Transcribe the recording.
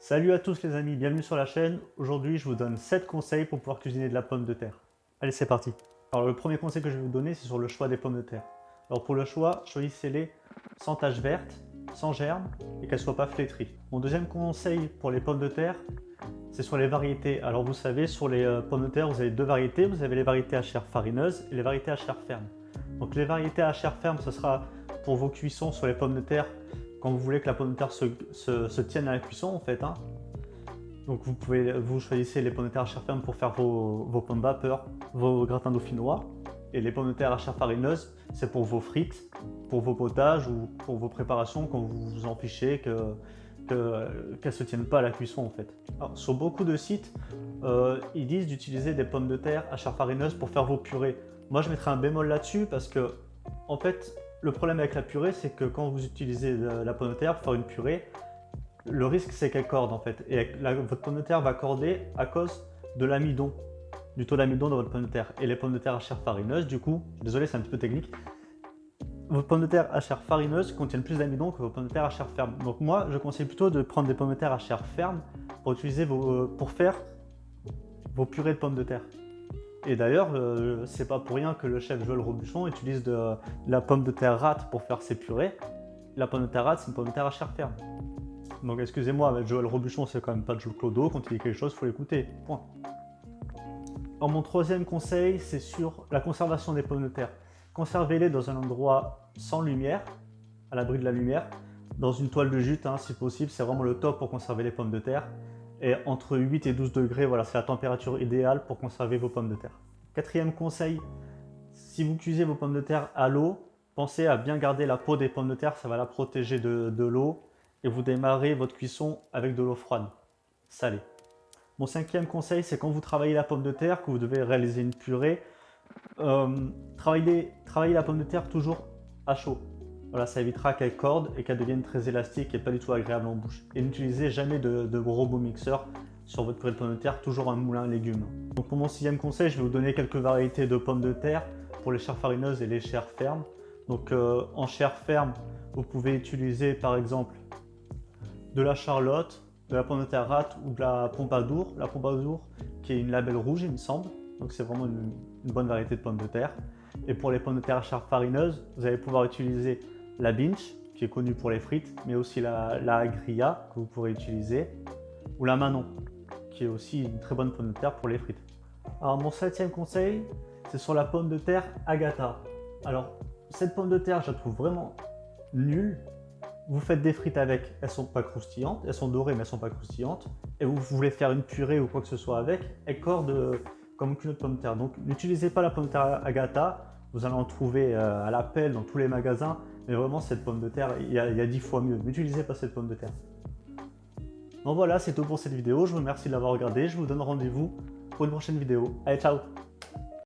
Salut à tous les amis, bienvenue sur la chaîne. Aujourd'hui, je vous donne 7 conseils pour pouvoir cuisiner de la pomme de terre. Allez, c'est parti. Alors, le premier conseil que je vais vous donner, c'est sur le choix des pommes de terre. Alors, pour le choix, choisissez-les sans taches vertes, sans germes et qu'elles ne soient pas flétries. Mon deuxième conseil pour les pommes de terre, c'est sur les variétés. Alors, vous savez, sur les pommes de terre, vous avez deux variétés. Vous avez les variétés à chair farineuse et les variétés à chair ferme. Donc, les variétés à chair ferme, ce sera pour vos cuissons sur les pommes de terre quand vous voulez que la pomme de terre se tienne à la cuisson en fait. Donc vous choisissez les pommes de terre à chair ferme pour faire vos pommes vapeur, vos gratins dauphinois. Et les pommes de terre à chair farineuse, c'est pour vos frites, pour vos potages ou pour vos préparations quand vous vous en fichez qu'elles ne se tiennent pas à la cuisson en fait. Alors, sur beaucoup de sites, ils disent d'utiliser des pommes de terre à chair farineuse pour faire vos purées. Moi je mettrais un bémol là-dessus parce que en fait le problème avec la purée c'est que quand vous utilisez la pomme de terre pour faire une purée, le risque c'est qu'elle corde en fait. Et votre pomme de terre va corder à cause de l'amidon, du taux d'amidon dans votre pomme de terre. Et les pommes de terre à chair farineuse, du coup, désolé c'est un petit peu technique, vos pommes de terre à chair farineuse contiennent plus d'amidon que vos pommes de terre à chair ferme. Donc moi je conseille plutôt de prendre des pommes de terre à chair ferme pour utiliser pour faire vos purées de pommes de terre. Et d'ailleurs, c'est pas pour rien que le chef Joël Robuchon utilise de la pomme de terre rate pour faire ses purées. La pomme de terre rate, c'est une pomme de terre à chair ferme. Donc excusez-moi, mais Joël Robuchon, c'est quand même pas Jules Clodo. Quand il dit quelque chose, il faut l'écouter. Point. Alors, mon troisième conseil, c'est sur la conservation des pommes de terre. Conservez-les dans un endroit sans lumière, à l'abri de la lumière, dans une toile de jute, si possible. C'est vraiment le top pour conserver les pommes de terre. Et entre 8 et 12 degrés, voilà, c'est la température idéale pour conserver vos pommes de terre. Quatrième conseil, si vous cuisez vos pommes de terre à l'eau, pensez à bien garder la peau des pommes de terre, ça va la protéger de l'eau. Et vous démarrez votre cuisson avec de l'eau froide, salée. Mon cinquième conseil, c'est quand vous travaillez la pomme de terre, que vous devez réaliser une purée, travaillez la pomme de terre toujours à chaud. Voilà, ça évitera qu'elle corde et qu'elle devienne très élastique et pas du tout agréable en bouche. Et n'utilisez jamais de robot mixeur sur votre purée de pommes de terre, toujours un moulin à légumes. Donc pour mon sixième conseil, je vais vous donner quelques variétés de pommes de terre pour les chairs farineuses et les chairs fermes. Donc en chair ferme, vous pouvez utiliser par exemple de la charlotte, de la pomme de terre rate ou de la pompadour. La pompadour qui est une label rouge il me semble, donc c'est vraiment une bonne variété de pommes de terre. Et pour les pommes de terre à chair farineuse, vous allez pouvoir utiliser la binch qui est connue pour les frites, mais aussi la grilla que vous pourrez utiliser, ou la manon qui est aussi une très bonne pomme de terre pour les frites. Alors mon septième conseil, c'est sur la pomme de terre Agatha. Alors cette pomme de terre, je la trouve vraiment nulle. Vous faites des frites avec, elles sont pas croustillantes, elles sont dorées mais elles sont pas croustillantes. Et vous voulez faire une purée ou quoi que ce soit avec, elles cordent comme une autre pomme de terre. Donc n'utilisez pas la pomme de terre Agatha, vous allez en trouver à la pelle dans tous les magasins. Mais vraiment cette pomme de terre, il y a 10 fois mieux. N'utilisez pas cette pomme de terre. Donc voilà, c'est tout pour cette vidéo. Je vous remercie de l'avoir regardé. Je vous donne rendez-vous pour une prochaine vidéo. Allez, ciao!